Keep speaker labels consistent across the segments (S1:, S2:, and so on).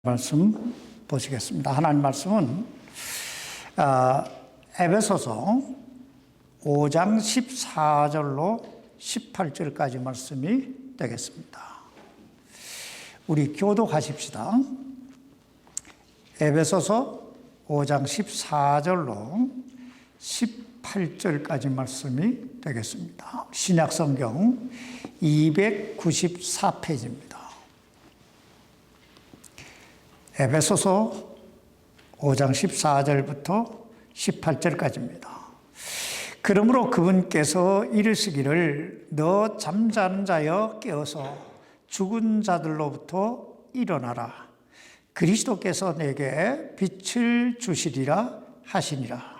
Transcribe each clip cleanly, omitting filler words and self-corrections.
S1: 말씀 보시겠습니다. 하나님 말씀은 에베소서 5장 14절로 18절까지 말씀이 되겠습니다. 우리 교독하십시다. 에베소서 5장 14절로 18절까지 말씀이 되겠습니다. 신약성경 294페이지입니다. 에베소서 5장 14절부터 18절까지입니다. 그러므로 그분께서 이르시기를 너 잠자는 자여 깨어서 죽은 자들로부터 일어나라. 그리스도께서 내게 빛을 주시리라 하시니라.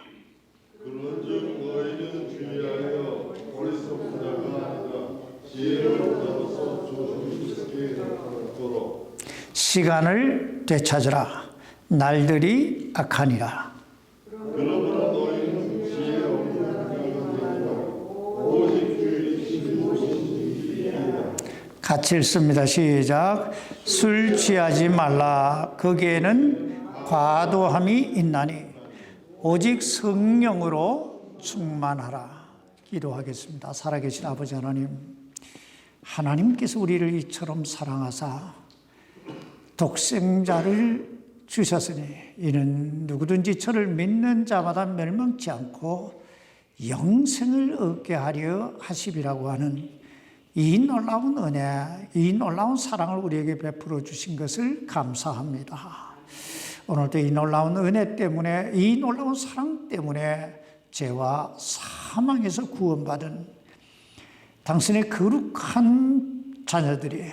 S2: 그런즉 너희는 주의하여 어리석은 자가 아니라 지혜로운 자로서 조심스럽게 행하도록
S1: 시간을 되찾으라. 날들이 악하니라.
S2: 그러므로 너희는 지혜 없는 자가 되라. 오직 주의 신이라.
S1: 같이 읽습니다. 시작. 술 취하지 말라. 거기에는 과도함이 있나니 오직 성령으로 충만하라. 기도하겠습니다. 살아계신 아버지 하나님, 하나님께서 우리를 이처럼 사랑하사 독생자를 주셨으니 이는 누구든지 저를 믿는 자마다 멸망치 않고 영생을 얻게 하려 하심이라고 하는 이 놀라운 은혜, 이 놀라운 사랑을 우리에게 베풀어 주신 것을 감사합니다. 오늘도 이 놀라운 은혜 때문에, 이 놀라운 사랑 때문에 죄와 사망에서 구원받은 당신의 거룩한 자녀들이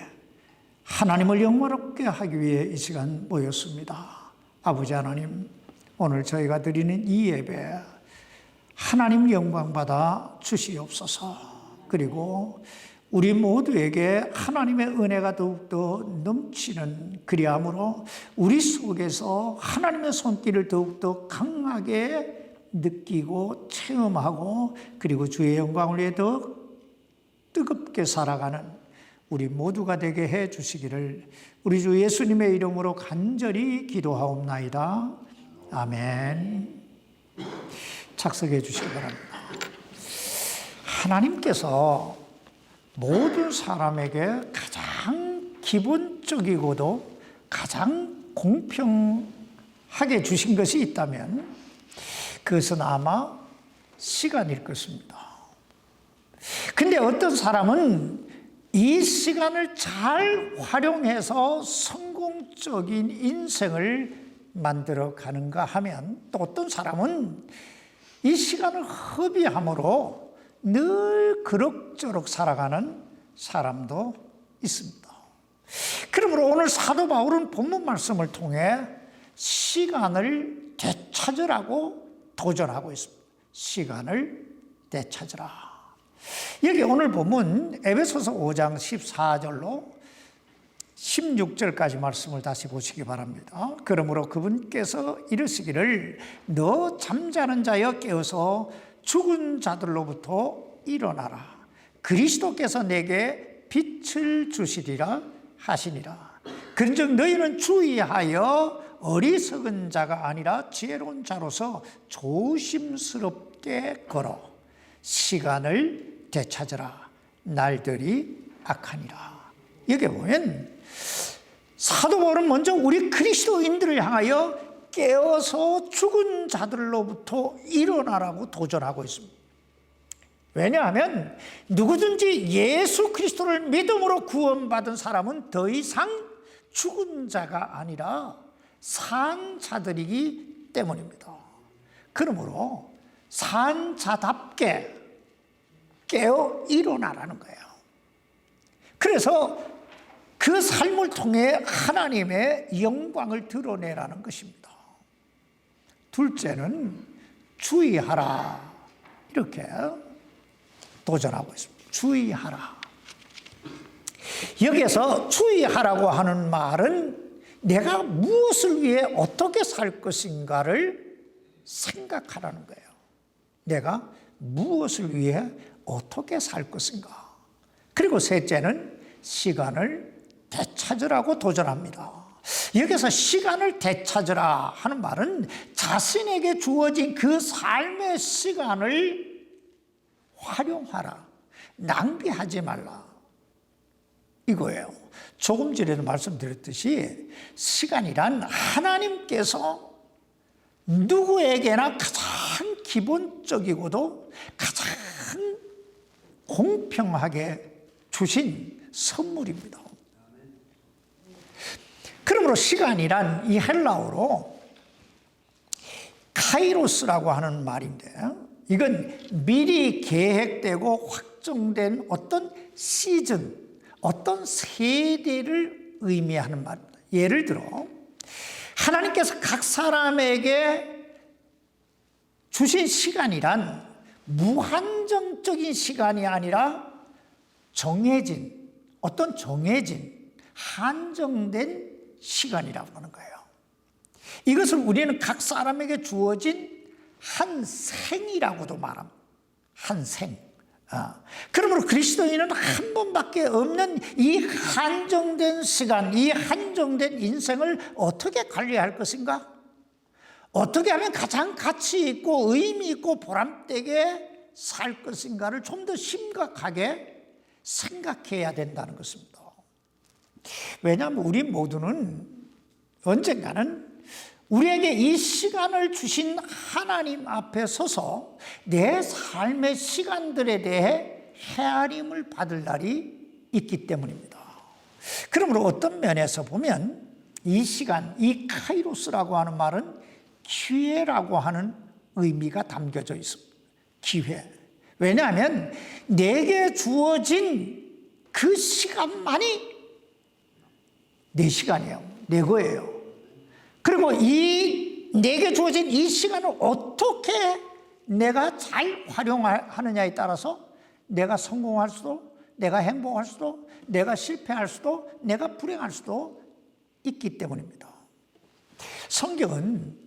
S1: 하나님을 영광롭게 하기 위해 이 시간 모였습니다. 아버지 하나님, 오늘 저희가 드리는 이 예배 하나님 영광 받아 주시옵소서. 그리고 우리 모두에게 하나님의 은혜가 더욱더 넘치는, 그리함으로 우리 속에서 하나님의 손길을 더욱더 강하게 느끼고 체험하고, 그리고 주의 영광을 위해 더 뜨겁게 살아가는 우리 모두가 되게 해 주시기를 우리 주 예수님의 이름으로 간절히 기도하옵나이다. 아멘. 착석해 주시기 바랍니다. 하나님께서 모든 사람에게 가장 기본적이고도 가장 공평하게 주신 것이 있다면 그것은 아마 시간일 것입니다. 근데 어떤 사람은 이 시간을 잘 활용해서 성공적인 인생을 만들어 가는가 하면, 또 어떤 사람은 이 시간을 허비함으로 늘 그럭저럭 살아가는 사람도 있습니다. 그러므로 오늘 사도 바울은 본문 말씀을 통해 시간을 되찾으라고 도전하고 있습니다. 시간을 되찾으라. 여기 오늘 보면 에베소서 5장 14절로 16절까지 말씀을 다시 보시기 바랍니다. 그러므로 그분께서 이르시기를 너 잠자는 자여 깨어서 죽은 자들로부터 일어나라. 그리스도께서 내게 빛을 주시리라 하시니라. 그런즉 너희는 주의하여 어리석은 자가 아니라 지혜로운 자로서 조심스럽게 걸어 시간을 되찾으라. 날들이 악하니라. 여기 보면 사도 바울은 먼저 우리 그리스도인들을 향하여 깨어서 죽은 자들로부터 일어나라고 도전하고 있습니다. 왜냐하면 누구든지 예수 그리스도를 믿음으로 구원받은 사람은 더 이상 죽은 자가 아니라 산 자들이기 때문입니다. 그러므로 산 자답게 깨어 일어나라는 거예요. 그래서 그 삶을 통해 하나님의 영광을 드러내라는 것입니다. 둘째는 주의하라. 이렇게 도전하고 있습니다. 주의하라. 여기에서 주의하라고 하는 말은 내가 무엇을 위해 어떻게 살 것인가를 생각하라는 거예요. 내가 무엇을 위해 어떻게 살 것인가. 그리고 셋째는 시간을 되찾으라고 도전합니다. 여기서 시간을 되찾으라 하는 말은 자신에게 주어진 그 삶의 시간을 활용하라, 낭비하지 말라 이거예요. 조금 전에도 말씀드렸듯이 시간이란 하나님께서 누구에게나 가장 기본적이고도 가장 공평하게 주신 선물입니다. 그러므로 시간이란 이 헬라어로 카이로스라고 하는 말인데, 이건 미리 계획되고 확정된 어떤 시즌, 어떤 세대를 의미하는 말입니다. 예를 들어 하나님께서 각 사람에게 주신 시간이란 무한정적인 시간이 아니라 정해진, 어떤 정해진 한정된 시간이라고 하는 거예요. 이것을 우리는 각 사람에게 주어진 한 생이라고도 말합니다. 한 생. 그러므로 그리스도인은 한 번밖에 없는 이 한정된 시간, 이 한정된 인생을 어떻게 관리할 것인가? 어떻게 하면 가장 가치 있고 의미 있고 보람되게 살 것인가를 좀 더 심각하게 생각해야 된다는 것입니다. 왜냐하면 우리 모두는 언젠가는 우리에게 이 시간을 주신 하나님 앞에 서서 내 삶의 시간들에 대해 헤아림을 받을 날이 있기 때문입니다. 그러므로 어떤 면에서 보면 이 시간, 이 카이로스라고 하는 말은 기회라고 하는 의미가 담겨져 있습니다. 기회. 왜냐하면 내게 주어진 그 시간만이 내 시간이에요. 내 거예요. 그리고 이 내게 주어진 이 시간을 어떻게 내가 잘 활용하느냐에 따라서 내가 성공할 수도, 내가 행복할 수도, 내가 실패할 수도, 내가 불행할 수도 있기 때문입니다. 성경은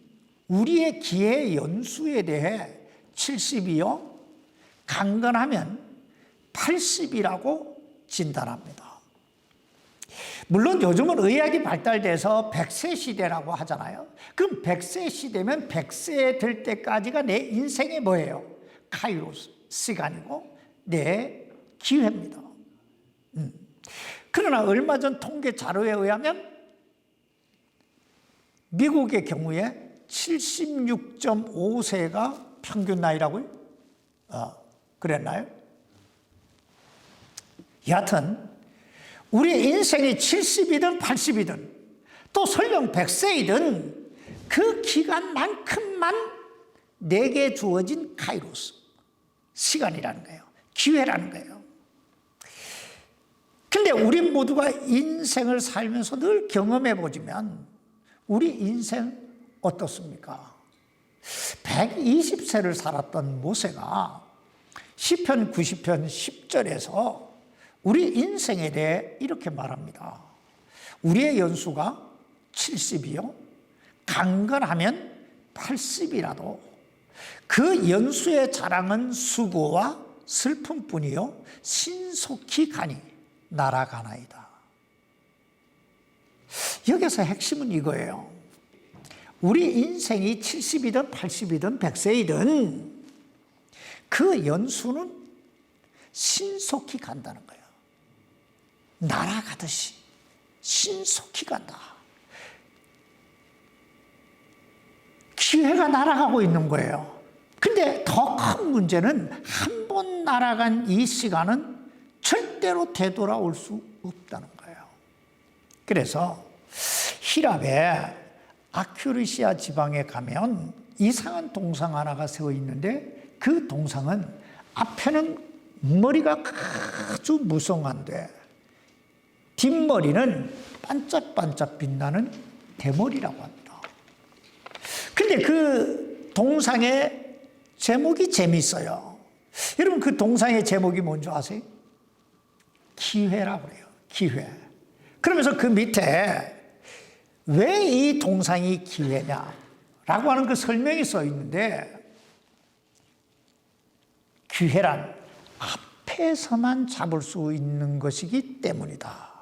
S1: 우리의 기회 연수에 대해 70이요, 강건하면 80이라고 진단합니다. 물론 요즘은 의학이 발달돼서 100세 시대라고 하잖아요. 그럼 100세 시대면 100세 될 때까지가 내 인생의 뭐예요? 카이로스, 시간이고 내 기회입니다. 그러나 얼마 전 통계 자료에 의하면 미국의 경우에 76.5세가 평균 나이라고요? 그랬나요? 여하튼 우리 인생이 70이든 80이든 또 설령 100세이든 그 기간만큼만 내게 주어진 카이로스, 시간이라는 거예요. 기회라는 거예요. 근데 우리 모두가 인생을 살면서 늘 경험해 보지만 우리 인생 어떻습니까? 120세를 살았던 모세가 시편 90편 10절에서 우리 인생에 대해 이렇게 말합니다. 우리의 연수가 70이요, 강건하면 80이라도 그 연수의 자랑은 수고와 슬픔뿐이요 신속히 가니 날아가나이다. 여기서 핵심은 이거예요. 우리 인생이 70이든 80이든 100세이든 그 연수는 신속히 간다는 거예요. 날아가듯이 신속히 간다. 기회가 날아가고 있는 거예요. 근데 더 큰 문제는 한 번 날아간 이 시간은 절대로 되돌아올 수 없다는 거예요. 그래서 히랍의 아큐리시아 지방에 가면 이상한 동상 하나가 세워 있는데 그 동상은 앞에는 머리가 아주 무성한데 뒷머리는 반짝반짝 빛나는 대머리라고 합니다. 근데 그 동상의 제목이 재미있어요. 여러분 그 동상의 제목이 뭔지 아세요? 기회라고 그래요. 기회. 그러면서 그 밑에 왜 이 동상이 기회냐라고 하는 그 설명이 써 있는데, 기회란 앞에서만 잡을 수 있는 것이기 때문이다.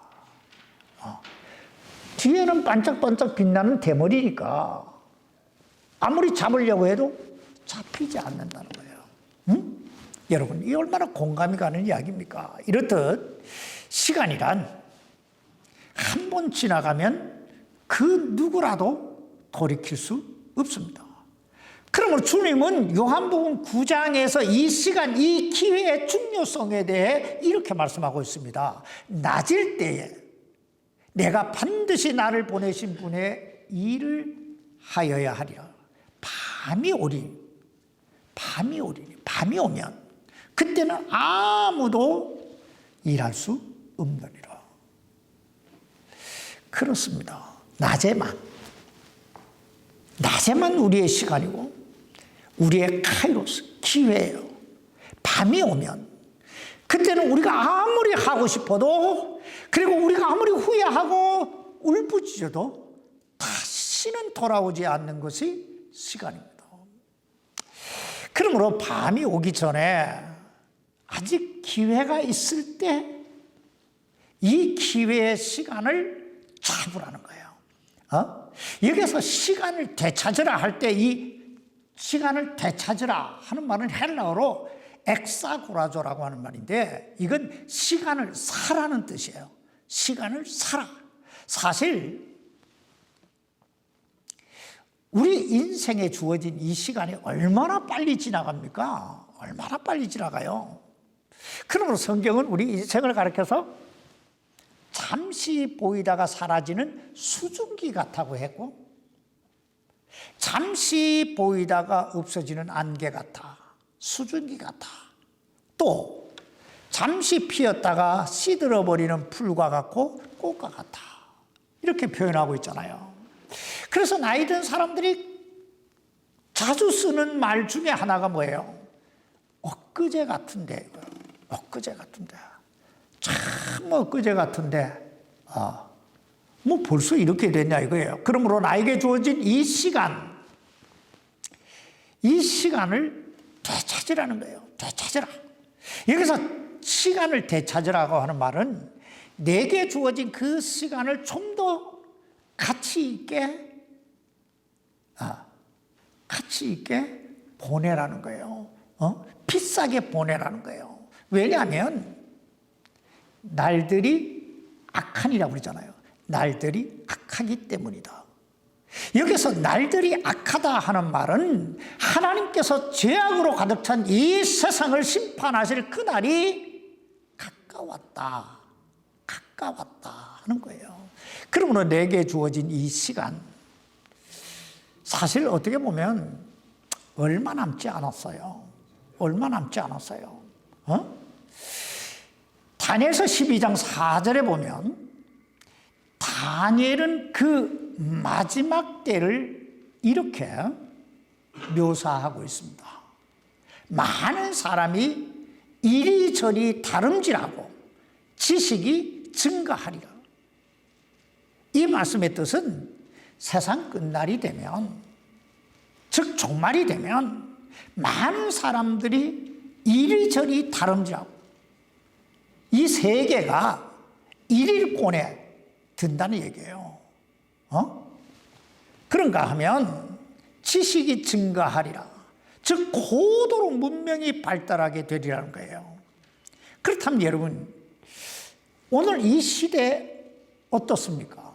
S1: 뒤에는 반짝반짝 빛나는 대머리니까 아무리 잡으려고 해도 잡히지 않는다는 거예요. 응? 여러분, 이 얼마나 공감이 가는 이야기입니까? 이렇듯 시간이란 한 번 지나가면 그 누구라도 돌이킬 수 없습니다. 그러므로 주님은 요한복음 9장에서 이 시간, 이 기회의 중요성에 대해 이렇게 말씀하고 있습니다. 낮일 때에 내가 반드시 나를 보내신 분의 일을 하여야 하리라. 밤이 오리니, 밤이 오면 그때는 아무도 일할 수 없느니라. 그렇습니다. 낮에만 우리의 시간이고 우리의 카이로스, 기회예요. 밤이 오면 그때는 우리가 아무리 하고 싶어도, 그리고 우리가 아무리 후회하고 울부짖어도 다시는 돌아오지 않는 것이 시간입니다. 그러므로 밤이 오기 전에 아직 기회가 있을 때 이 기회의 시간을 잡으라는 거예요. 여기서 시간을 되찾으라 할 때 이 시간을 되찾으라 하는 말은 헬라어로 엑사고라조라고 하는 말인데, 이건 시간을 사라는 뜻이에요. 시간을 사라. 사실 우리 인생에 주어진 이 시간이 얼마나 빨리 지나갑니까? 얼마나 빨리 지나가요. 그러므로 성경은 우리 인생을 가르쳐서 잠시 보이다가 사라지는 수증기 같다고 했고, 잠시 보이다가 없어지는 안개 같아, 수증기 같아, 또 잠시 피었다가 시들어버리는 풀과 같고 꽃과 같아, 이렇게 표현하고 있잖아요. 그래서 나이 든 사람들이 자주 쓰는 말 중에 하나가 뭐예요? 엊그제 같은데, 엊그제 같은데, 참 엊그제 같은데, 뭐 벌써 이렇게 됐냐 이거예요. 그러므로 나에게 주어진 이 시간, 이 시간을 되찾으라는 거예요. 되찾으라. 여기서 시간을 되찾으라고 하는 말은 내게 주어진 그 시간을 좀 더 가치 있게 보내라는 거예요. 비싸게 보내라는 거예요. 왜냐하면 날들이 악하니라고 그러잖아요. 날들이 악하기 때문이다. 여기서 날들이 악하다 하는 말은 하나님께서 죄악으로 가득 찬 이 세상을 심판하실 그날이 가까웠다 하는 거예요. 그러므로 내게 주어진 이 시간, 사실 어떻게 보면 얼마 남지 않았어요. 얼마 남지 않았어요. 다니엘서 12장 4절에 보면 다니엘은 그 마지막 때를 이렇게 묘사하고 있습니다. 많은 사람이 이리저리 다름질하고 지식이 증가하리라. 이 말씀의 뜻은 세상 끝날이 되면, 즉 종말이 되면 많은 사람들이 이리저리 다름질하고 이 세계가 일일권에 든다는 얘기예요. 그런가 하면 지식이 증가하리라. 즉 고도로 문명이 발달하게 되리라는 거예요. 그렇다면 여러분, 오늘 이 시대 어떻습니까?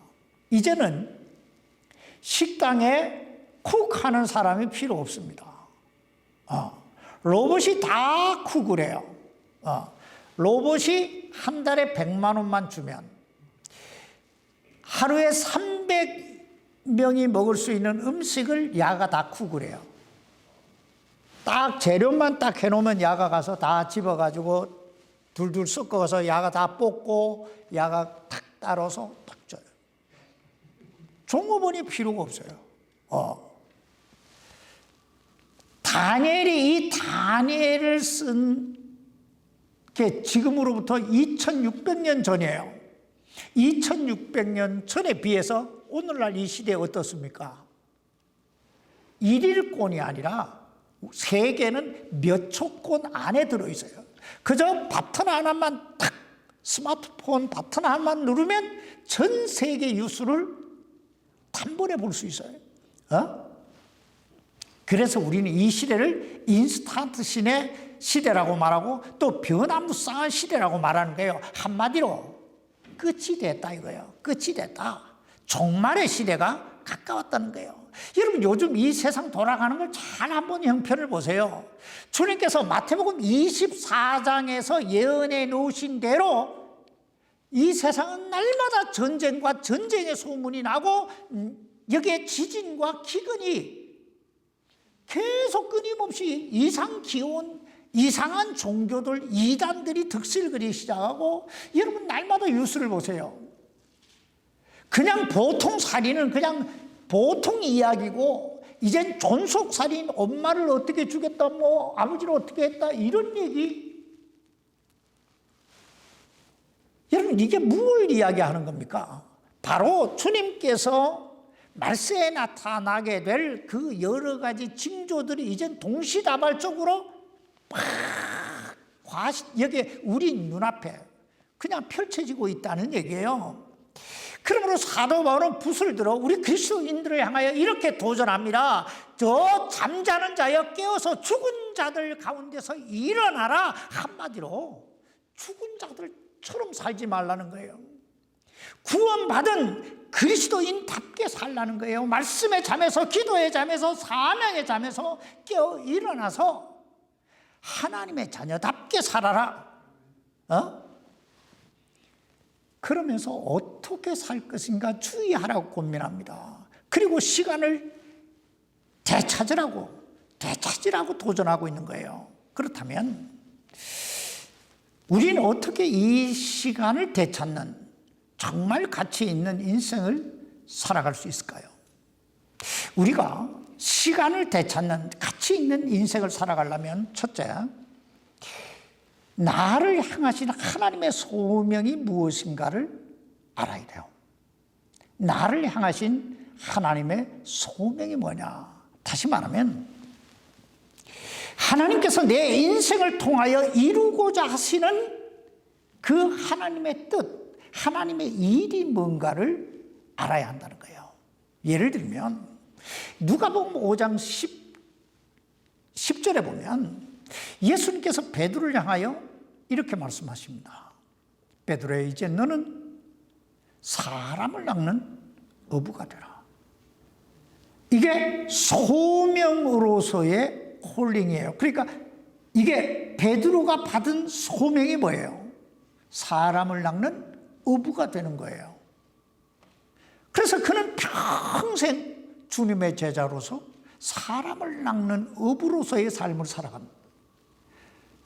S1: 이제는 식당에 쿡하는 사람이 필요 없습니다. 로봇이 다 쿡을 해요. 로봇이 한 달에 100만 원만 주면 하루에 300명이 먹을 수 있는 음식을 야가 다 쿡을 해요. 딱 재료만 딱 해놓으면 야가 가서 다 집어가지고 둘둘 섞어서 야가 다 볶고 야가 탁 따라서 딱 줘요. 종업원이 필요가 없어요. 다니엘이 이 다니엘을 쓴 게 지금으로부터 2600년 전이에요. 2600년 전에 비해서 오늘날 이 시대에 어떻습니까? 일일권이 아니라 세계는 몇 초권 안에 들어있어요. 그저 버튼 하나만 탁 스마트폰 버튼 하나만 누르면 전 세계 뉴스를 단번에 볼 수 있어요. 그래서 우리는 이 시대를 인스턴트 시대라고 말하고 또 변화무쌍한 시대라고 말하는 거예요. 한마디로 끝이 됐다 이거예요. 끝이 됐다. 종말의 시대가 가까웠다는 거예요. 여러분 요즘 이 세상 돌아가는 걸 잘 한번 형편을 보세요. 주님께서 마태복음 24장에서 예언해 놓으신 대로 이 세상은 날마다 전쟁과 전쟁의 소문이 나고 여기에 지진과 기근이 계속 끊임없이 이상 기온, 이상한 종교들, 이단들이 득실을 그리기 시작하고 여러분 날마다 뉴스를 보세요. 그냥 보통 살인은 그냥 보통 이야기고 이젠 존속살인, 엄마를 어떻게 죽였다, 뭐 아버지를 어떻게 했다 이런 얘기. 여러분 이게 뭘 이야기하는 겁니까? 바로 주님께서 말세에 나타나게 될 그 여러 가지 징조들이 이젠 동시다발적으로 여기 우리 눈앞에 그냥 펼쳐지고 있다는 얘기예요. 그러므로 사도 바울은 붓을 들어 우리 그리스도인들을 향하여 이렇게 도전합니다. 저 잠자는 자여 깨어서 죽은 자들 가운데서 일어나라. 한마디로 죽은 자들처럼 살지 말라는 거예요. 구원받은 그리스도인답게 살라는 거예요. 말씀의 잠에서, 기도의 잠에서, 사명의 잠에서 깨어 일어나서 하나님의 자녀답게 살아라. 그러면서 어떻게 살 것인가 주의하라고 고민합니다. 그리고 시간을 되찾으라고 도전하고 있는 거예요. 그렇다면 우리는 어떻게 이 시간을 되찾는 정말 가치 있는 인생을 살아갈 수 있을까요? 우리가 시간을 되찾는 가치 있는 인생을 살아가려면 첫째, 나를 향하신 하나님의 소명이 무엇인가를 알아야 돼요. 나를 향하신 하나님의 소명이 뭐냐? 다시 말하면 하나님께서 내 인생을 통하여 이루고자 하시는 그 하나님의 뜻, 하나님의 일이 뭔가를 알아야 한다는 거예요. 예를 들면 누가복음 5장 10절에 보면 예수님께서 베드로를 향하여 이렇게 말씀하십니다. 베드로야, 이제 너는 사람을 낚는 어부가 되라. 이게 소명으로서의 콜링이에요. 그러니까 이게 베드로가 받은 소명이 뭐예요? 사람을 낚는 어부가 되는 거예요. 그래서 그는 평생 주님의 제자로서 사람을 낚는 어부로서의 삶을 살아갑니다.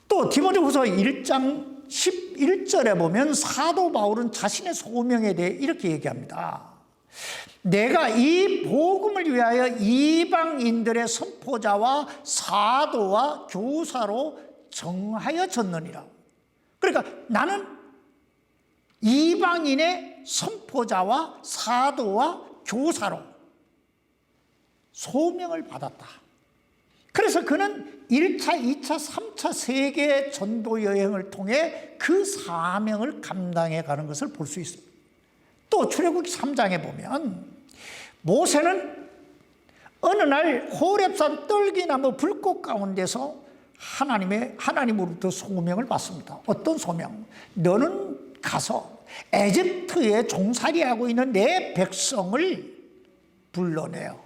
S1: 또 디모데후서 1장 11절에 보면 사도 바울은 자신의 소명에 대해 이렇게 얘기합니다. 내가 이 복음을 위하여 이방인들의 선포자와 사도와 교사로 정하여졌느니라. 그러니까 나는 이방인의 선포자와 사도와 교사로 소명을 받았다. 그래서 그는 1차, 2차, 3차 세계 전도 여행을 통해 그 사명을 감당해 가는 것을 볼 수 있습니다. 또 출애굽기 3장에 보면 모세는 어느 날 호렙산 떨기나무 불꽃 가운데서 하나님으로부터 소명을 받습니다. 어떤 소명? 너는 가서 에집트에 종살이하고 있는 내 백성을 불러내요.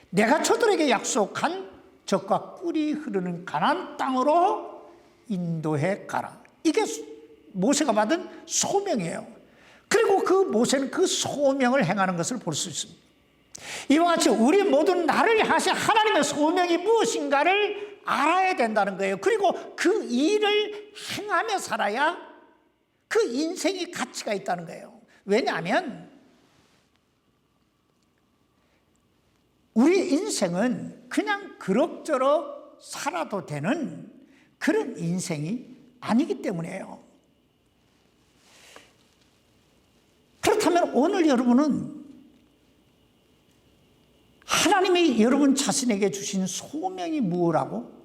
S1: 내가 저들에게 약속한 젖과 꿀이 흐르는 가나안 땅으로 인도해 가라. 이게 모세가 받은 소명이에요. 그리고 그 모세는 그 소명을 행하는 것을 볼 수 있습니다. 이와 같이 우리 모두는 나를 향하신 하나님의 소명이 무엇인가를 알아야 된다는 거예요. 그리고 그 일을 행하며 살아야 그 인생이 가치가 있다는 거예요. 왜냐하면 우리 인생은 그냥 그럭저럭 살아도 되는 그런 인생이 아니기 때문이에요. 그렇다면 오늘 여러분은 하나님이 여러분 자신에게 주신 소명이 무엇이라고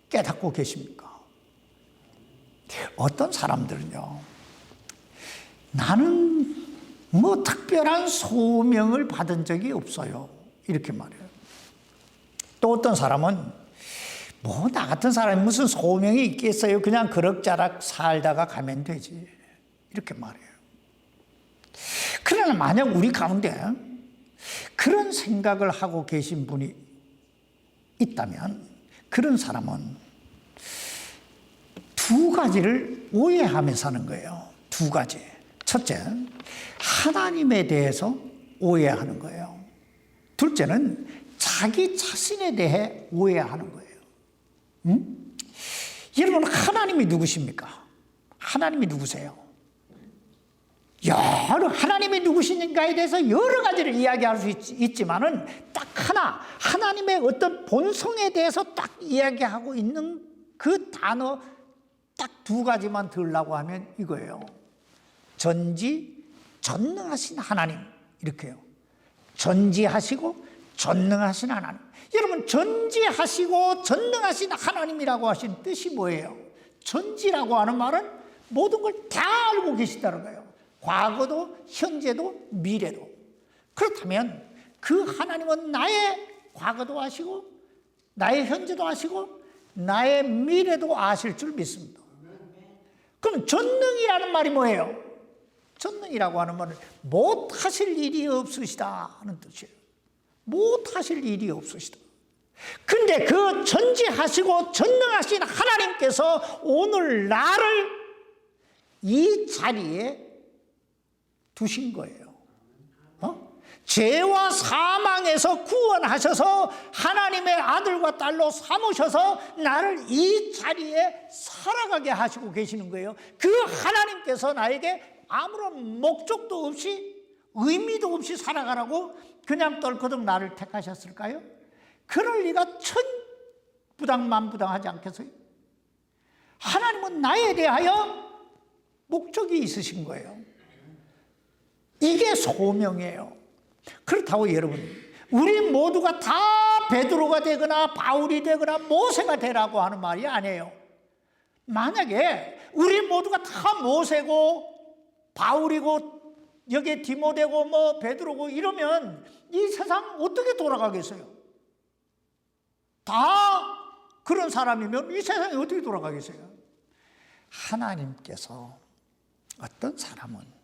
S1: 깨닫고 계십니까? 어떤 사람들은요, 나는 뭐 특별한 소명을 받은 적이 없어요, 이렇게 말해요. 또 어떤 사람은 뭐 나 같은 사람이 무슨 소명이 있겠어요, 그냥 그럭저럭 살다가 가면 되지, 이렇게 말해요. 그러나 만약 우리 가운데 그런 생각을 하고 계신 분이 있다면 그런 사람은 두 가지를 오해하며 사는 거예요. 두 가지. 첫째, 하나님에 대해서 오해하는 거예요. 둘째는 자기 자신에 대해 오해하는 거예요. 여러분, 하나님이 누구십니까? 하나님이 누구세요? 하나님이 누구신가에 대해서 여러 가지를 이야기할 수 있지만은 딱 하나, 하나님의 어떤 본성에 대해서 딱 이야기하고 있는 그 단어 딱 두 가지만 들으려고 하면 이거예요. 전지전능하신 하나님, 이렇게요. 전지하시고 전능하신 하나님. 여러분, 전지하시고 전능하신 하나님이라고 하신 뜻이 뭐예요? 전지라고 하는 말은 모든 걸 다 알고 계시다는 거예요. 과거도 현재도 미래도. 그렇다면 그 하나님은 나의 과거도 아시고 나의 현재도 아시고 나의 미래도 아실 줄 믿습니다. 그럼 전능이라는 말이 뭐예요? 전능이라고 하는 말은 못하실 일이 없으시다 하는 뜻이에요. 못하실 일이 없으시다. 근데 그 전지하시고 전능하신 하나님께서 오늘 나를 이 자리에 두신 거예요. 죄와 사망에서 구원하셔서 하나님의 아들과 딸로 삼으셔서 나를 이 자리에 살아가게 하시고 계시는 거예요. 그 하나님께서 나에게 아무런 목적도 없이 의미도 없이 살아가라고 그냥 떨거덕 나를 택하셨을까요? 그럴 리가 천부당만부당하지 않겠어요? 하나님은 나에 대하여 목적이 있으신 거예요. 이게 소명이에요. 그렇다고 여러분, 우리 모두가 다 베드로가 되거나 바울이 되거나 모세가 되라고 하는 말이 아니에요. 만약에 우리 모두가 다 모세고 바울이고 여기에 디모데고 뭐 베드로고 이러면 이 세상 어떻게 돌아가겠어요? 다 그런 사람이면 이 세상이 어떻게 돌아가겠어요? 하나님께서 어떤 사람은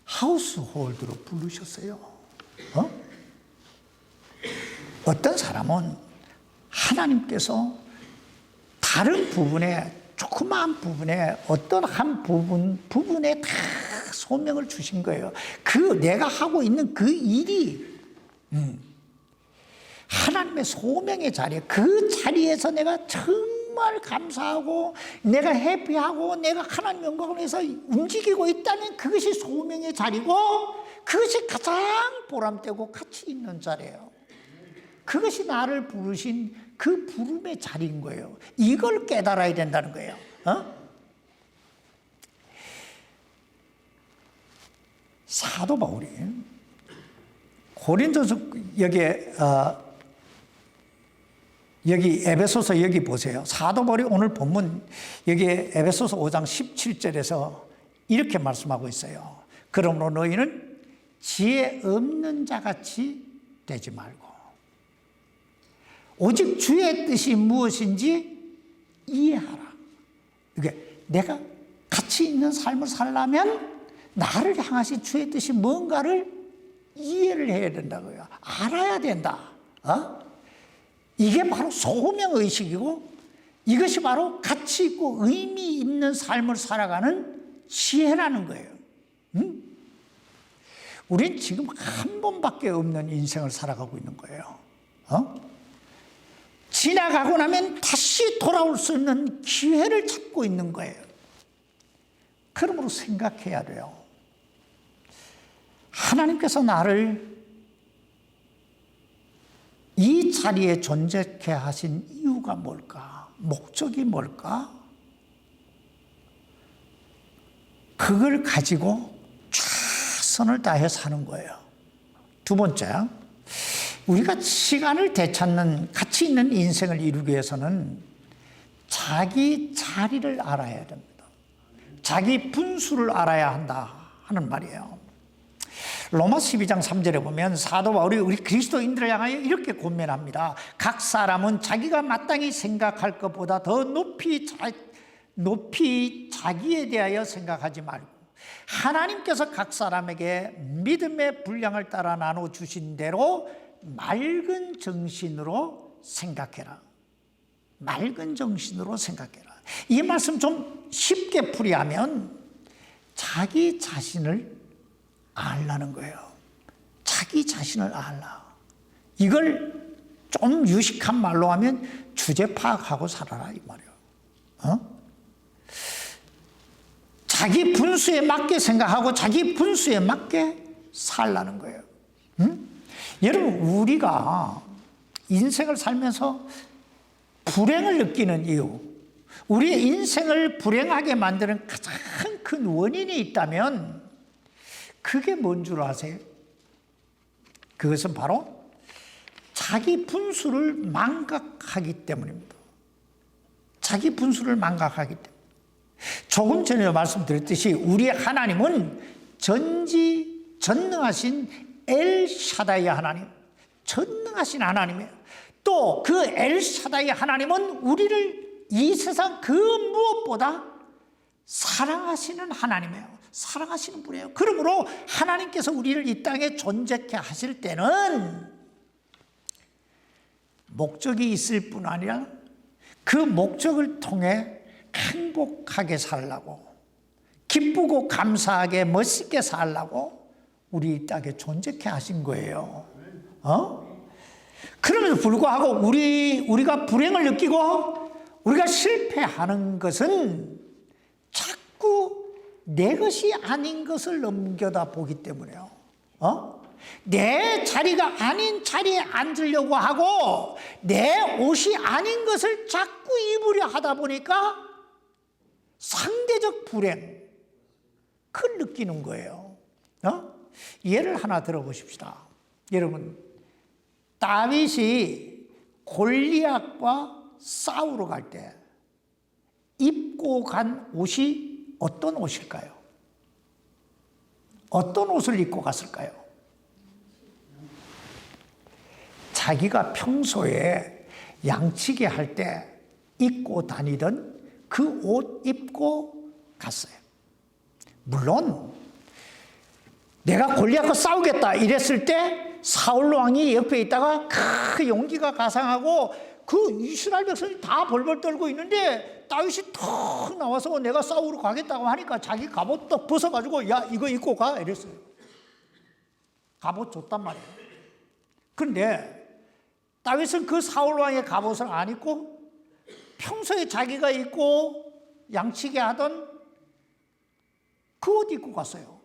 S1: 하우스홀드로 부르셨어요. 어떤 사람은 하나님께서 다른 부분에, 조그마한 부분에, 어떤 한 부분에 다 소명을 주신 거예요. 내가 하고 있는 그 일이 하나님의 소명의 자리에, 그 자리에서 내가 정말 감사하고 내가 해피하고 내가 하나님 영광을 위해서 움직이고 있다는 그것이 소명의 자리고 그것이 가장 보람되고 가치 있는 자리예요. 그것이 나를 부르신 그 부름의 자리인 거예요. 이걸 깨달아야 된다는 거예요. 사도 바울이 고린도서 여기 에베소서 여기 보세요. 사도 바울이 오늘 본문 여기 에베소서 5장 17절에서 이렇게 말씀하고 있어요. 그러므로 너희는 지혜 없는 자같이 되지 말고 오직 주의 뜻이 무엇인지 이해하라. 이게 내가 가치 있는 삶을 살려면 나를 향하신 주의 뜻이 뭔가를 이해를 해야 된다고요. 알아야 된다. 이게 바로 소명의식이고 이것이 바로 가치 있고 의미 있는 삶을 살아가는 지혜라는 거예요. 우린 지금 한 번밖에 없는 인생을 살아가고 있는 거예요. 지나가고 나면 다시 돌아올 수 있는 기회를 찾고 있는 거예요. 그러므로 생각해야 돼요. 하나님께서 나를 이 자리에 존재케 하신 이유가 뭘까? 목적이 뭘까? 그걸 가지고 최선을 다해 사는 거예요. 두 번째, 우리가 시간을 되찾는 가치 있는 인생을 이루기 위해서는 자기 자리를 알아야 됩니다. 자기 분수를 알아야 한다 하는 말이에요. 로마 12장 3절에 보면 사도 바울이 우리 그리스도인들을 향하여 이렇게 권면합니다. 각 사람은 자기가 마땅히 생각할 것보다 더 높이 자기에 대하여 생각하지 말고 하나님께서 각 사람에게 믿음의 분량을 따라 나눠주신 대로 맑은 정신으로 생각해라. 맑은 정신으로 생각해라. 이 말씀 좀 쉽게 풀이하면 자기 자신을 알라는 거예요. 자기 자신을 알라. 이걸 좀 유식한 말로 하면 주제 파악하고 살아라 이 말이에요. 자기 분수에 맞게 생각하고 자기 분수에 맞게 살라는 거예요. 여러분, 우리가 인생을 살면서 불행을 느끼는 이유, 우리의 인생을 불행하게 만드는 가장 큰 원인이 있다면 그게 뭔 줄 아세요? 그것은 바로 자기 분수를 망각하기 때문입니다. 자기 분수를 망각하기 때문에. 조금 전에 말씀드렸듯이 우리 하나님은 전능하신 엘샤다이 하나님, 전능하신 하나님이에요. 또 그 엘샤다이 하나님은 우리를 이 세상 그 무엇보다 사랑하시는 하나님이에요. 사랑하시는 분이에요. 그러므로 하나님께서 우리를 이 땅에 존재케 하실 때는 목적이 있을 뿐 아니라 그 목적을 통해 행복하게 살라고, 기쁘고 감사하게 멋있게 살라고 우리 이 땅에 존재케 하신 거예요. 그럼에도 불구하고 우리가 불행을 느끼고 우리가 실패하는 것은 자꾸 내 것이 아닌 것을 넘겨다 보기 때문에요. 내 자리가 아닌 자리에 앉으려고 하고 내 옷이 아닌 것을 자꾸 입으려 하다 보니까 상대적 불행, 그걸 느끼는 거예요. 예를 하나 들어보십시다. 여러분, 다윗이 골리앗과 싸우러 갈 때 입고 간 옷이 어떤 옷일까요? 어떤 옷을 입고 갔을까요? 자기가 평소에 양치기 할 때 입고 다니던 그 옷 입고 갔어요. 물론 내가 골리앗과 싸우겠다 이랬을 때 사울 왕이 옆에 있다가 그 용기가 가상하고 그 이스라엘 백성이 다 벌벌 떨고 있는데 다윗이 턱 나와서 내가 싸우러 가겠다고 하니까 자기 갑옷 딱 벗어가지고 야 이거 입고 가 이랬어요. 갑옷 줬단 말이에요. 그런데 다윗은 그 사울 왕의 갑옷을 안 입고 평소에 자기가 입고 양치기 하던 그 옷 입고 갔어요.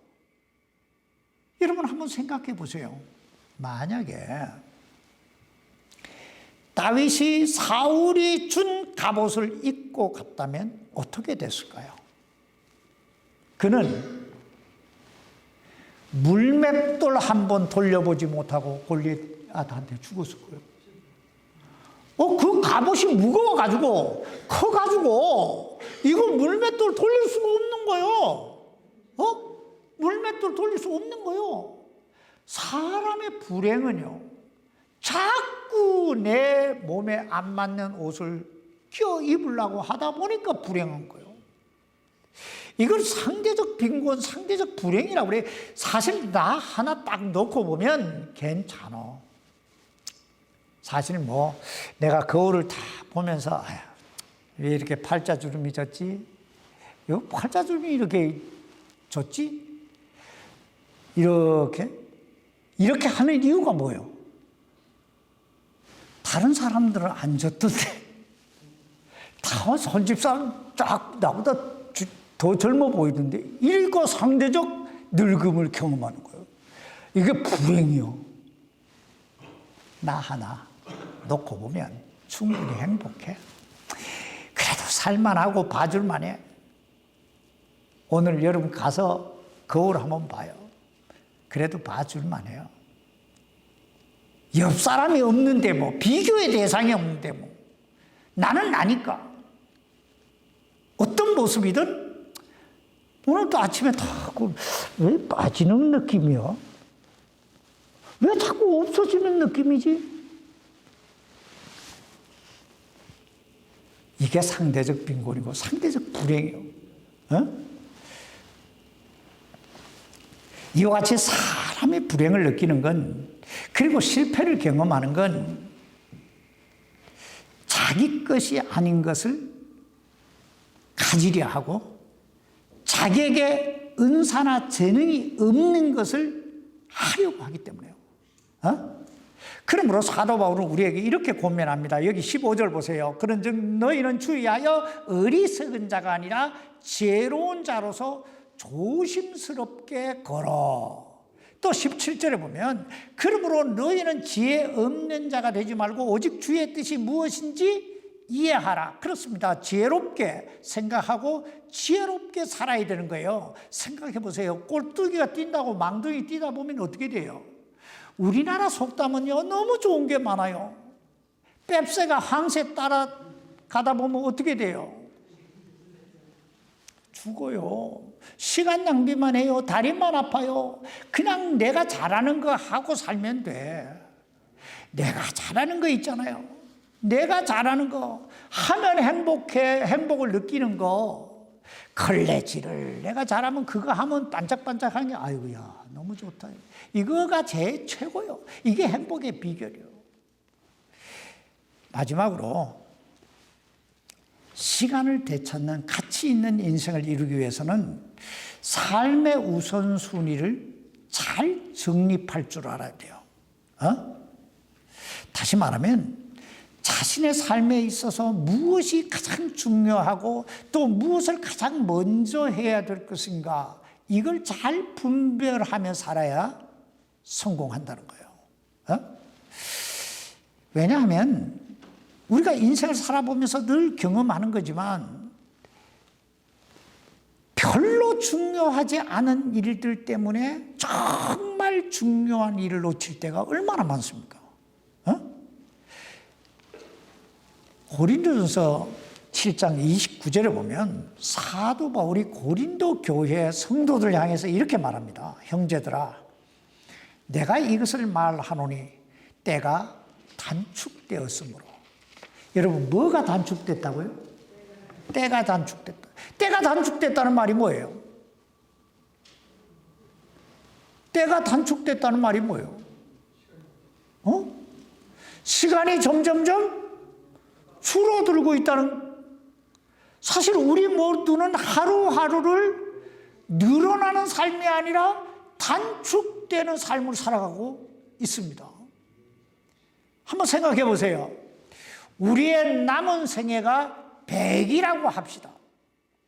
S1: 여러분 한번 생각해 보세요. 만약에 다윗이 사울이 준 갑옷을 입고 갔다면 어떻게 됐을까요? 그는 물맷돌 한 번 돌려보지 못하고 골리앗한테 죽었을 거예요. 그 갑옷이 무거워가지고 커가지고 이거 물맷돌 돌릴 수가 없는 거예요. 물맷돌 돌릴 수 없는 거예요. 사람의 불행은요, 자꾸 내 몸에 안 맞는 옷을 껴 입으려고 하다 보니까 불행한 거예요. 이걸 상대적 빈곤, 상대적 불행이라고 그래. 사실 나 하나 딱 넣고 보면 괜찮아. 사실 뭐 내가 거울을 다 보면서 왜 이렇게 팔자주름이 졌지? 이 팔자주름이 이렇게 졌지? 이렇게 하는 이유가 뭐예요? 다른 사람들은 안 졌던데 다 손집사람 쫙 나보다 더 젊어 보이던데 일과 상대적 늙음을 경험하는 거예요. 이게 불행이요. 나 하나 놓고 보면 충분히 행복해. 그래도 살만하고 봐줄만해. 오늘 여러분 가서 거울 한번 봐요. 그래도 봐줄만해요. 옆 사람이 없는데 뭐 비교의 대상이 없는데 뭐 나는 나니까 어떤 모습이든 오늘도 아침에 자꾸 왜 빠지는 느낌이야? 왜 자꾸 없어지는 느낌이지? 이게 상대적 빈곤이고 상대적 불행이에요. 이와 같이 사람이 불행을 느끼는 건, 그리고 실패를 경험하는 건 자기 것이 아닌 것을 가지려 하고 자기에게 은사나 재능이 없는 것을 하려고 하기 때문에요. 그러므로 사도 바울은 우리에게 이렇게 권면합니다. 여기 15절 보세요. 그런즉 너희는 주의하여 어리석은 자가 아니라 지혜로운 자로서 조심스럽게 걸어. 또 17절에 보면 그러므로 너희는 지혜 없는 자가 되지 말고 오직 주의 뜻이 무엇인지 이해하라. 그렇습니다. 지혜롭게 생각하고 지혜롭게 살아야 되는 거예요. 생각해 보세요. 꼴뚜기가 뛴다고 망둥이 뛰다 보면 어떻게 돼요? 우리나라 속담은요, 너무 좋은 게 많아요. 뱁새가 항새 따라가다 보면 어떻게 돼요? 죽어요. 시간 낭비만 해요. 다리만 아파요. 그냥 내가 잘하는 거 하고 살면 돼. 내가 잘하는 거 있잖아요. 내가 잘하는 거 하면 행복해. 행복을 느끼는 거. 걸레질을 내가 잘하면 그거 하면 반짝반짝한 게 아이고야 너무 좋다. 이거가 제일 최고요. 이게 행복의 비결이요. 마지막으로 시간을 되찾는 가치 있는 인생을 이루기 위해서는 삶의 우선순위를 잘 정립할 줄 알아야 돼요. 다시 말하면 자신의 삶에 있어서 무엇이 가장 중요하고 또 무엇을 가장 먼저 해야 될 것인가, 이걸 잘 분별하며 살아야 성공한다는 거예요. 왜냐하면 우리가 인생을 살아보면서 늘 경험하는 거지만 별로 중요하지 않은 일들 때문에 정말 중요한 일을 놓칠 때가 얼마나 많습니까? 고린도전서 7장 29절에 보면 사도 바울이 고린도 교회 성도들 향해서 이렇게 말합니다. 형제들아, 내가 이것을 말하노니 때가 단축되었으므로. 여러분, 뭐가 단축됐다고요? 때가 단축됐다. 때가 단축됐다는 말이 뭐예요? 때가 단축됐다는 말이 뭐예요? 시간이 점점점 줄어들고 있다는. 사실 우리 모두는 하루하루를 늘어나는 삶이 아니라 단축되는 삶을 살아가고 있습니다. 한번 생각해 보세요. 우리의 남은 생애가 100이라고 합시다.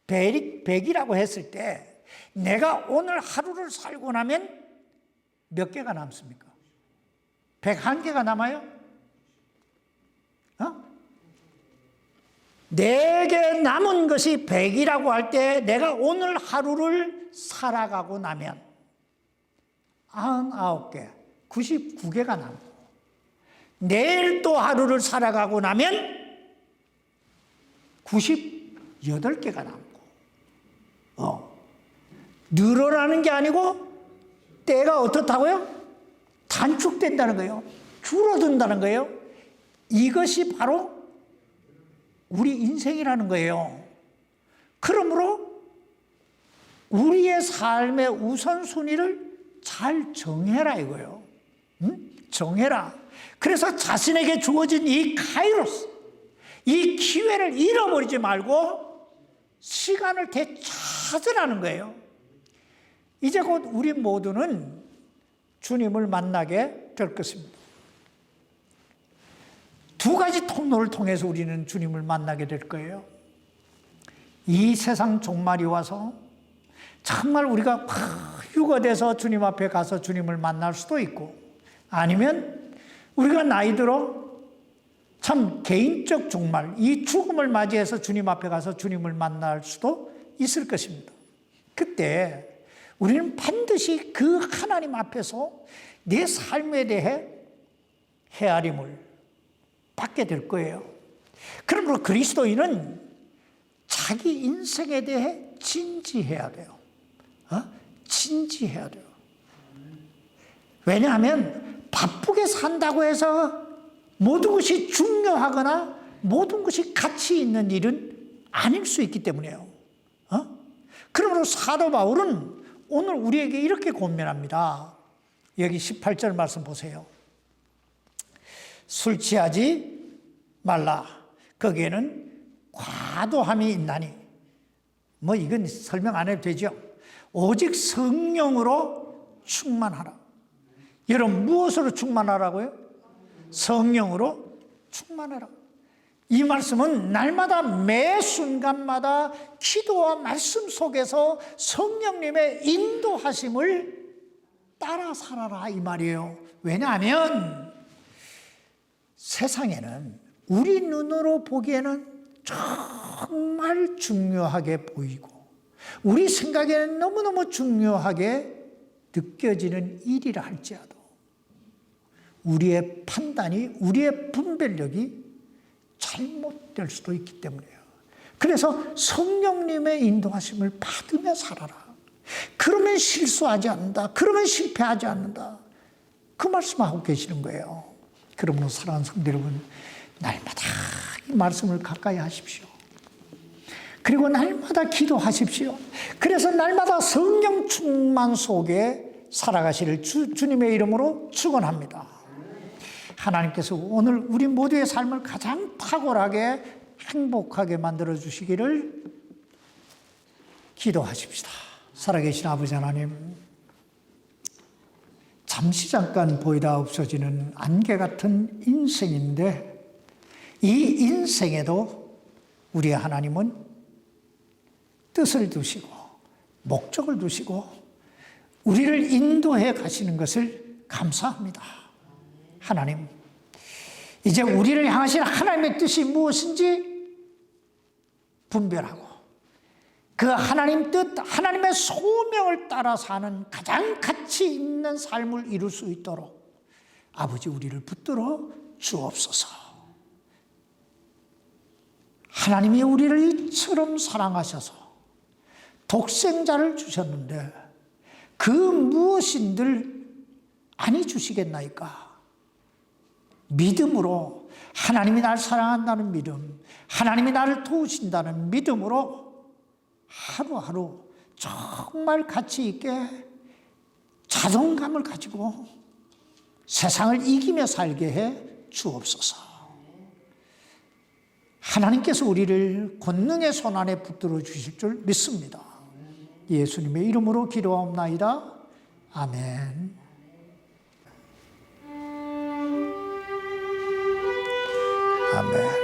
S1: 100이라고 했을 때 내가 오늘 하루를 살고 나면 몇 개가 남습니까? 101개가 남아요? 내게 남은 것이 100이라고 할 때 내가 오늘 하루를 살아가고 나면 99개, 99개가 남고, 내일 또 하루를 살아가고 나면 98개가 남고. 늘어나는 게 아니고 때가 어떻다고요? 단축된다는 거예요. 줄어든다는 거예요. 이것이 바로 우리 인생이라는 거예요. 그러므로 우리의 삶의 우선순위를 잘 정해라 이거예요. 정해라. 그래서 자신에게 주어진 이 카이로스, 이 기회를 잃어버리지 말고 시간을 되찾으라는 거예요. 이제 곧 우리 모두는 주님을 만나게 될 것입니다. 두 가지 통로를 통해서 우리는 주님을 만나게 될 거예요. 이 세상 종말이 와서 정말 우리가 휴거돼서 주님 앞에 가서 주님을 만날 수도 있고, 아니면 우리가 나이 들어 참 개인적 종말, 이 죽음을 맞이해서 주님 앞에 가서 주님을 만날 수도 있을 것입니다. 그때 우리는 반드시 그 하나님 앞에서 내 삶에 대해 헤아림을 받게 될 거예요. 그러므로 그리스도인은 자기 인생에 대해 진지해야 돼요. 진지해야 돼요. 왜냐하면 바쁘게 산다고 해서 모든 것이 중요하거나 모든 것이 가치 있는 일은 아닐 수 있기 때문이에요. 그러므로 사도 바울은 오늘 우리에게 이렇게 권면합니다. 여기 18절 말씀 보세요. 술 취하지 말라. 거기에는 과도함이 있나니. 뭐 이건 설명 안 해도 되죠. 오직 성령으로 충만하라. 여러분 무엇으로 충만하라고요? 성령으로 충만하라. 이 말씀은 날마다 매 순간마다 기도와 말씀 속에서 성령님의 인도하심을 따라 살아라 이 말이에요. 왜냐하면 세상에는 우리 눈으로 보기에는 정말 중요하게 보이고 우리 생각에는 너무너무 중요하게 느껴지는 일이라 할지라도 우리의 판단이, 우리의 분별력이 잘못될 수도 있기 때문이에요. 그래서 성령님의 인도하심을 받으며 살아라. 그러면 실수하지 않는다. 그러면 실패하지 않는다. 그 말씀하고 계시는 거예요. 그러므로 사랑하는 성도 여러분, 날마다 이 말씀을 가까이 하십시오. 그리고 날마다 기도하십시오. 그래서 날마다 성령 충만 속에 살아가시를 주님의 이름으로 축원합니다. 하나님께서 오늘 우리 모두의 삶을 가장 탁월하게 행복하게 만들어 주시기를 기도하십시다. 살아계신 아버지 하나님, 잠시 잠깐 보이다 없어지는 안개 같은 인생인데 이 인생에도 우리 하나님은 뜻을 두시고 목적을 두시고 우리를 인도해 가시는 것을 감사합니다. 하나님, 이제 우리를 향하신 하나님의 뜻이 무엇인지 분별하고 그 하나님 뜻, 하나님의 소명을 따라 사는 가장 가치 있는 삶을 이룰 수 있도록 아버지 우리를 붙들어 주옵소서. 하나님이 우리를 이처럼 사랑하셔서 독생자를 주셨는데 그 무엇인들 아니 주시겠나이까? 믿음으로 하나님이 나를 사랑한다는 믿음, 하나님이 나를 도우신다는 믿음으로 하루하루 정말 가치 있게 자존감을 가지고 세상을 이기며 살게 해 주옵소서. 하나님께서 우리를 권능의 손안에 붙들어 주실 줄 믿습니다. 예수님의 이름으로 기도하옵나이다. 아멘. 아멘.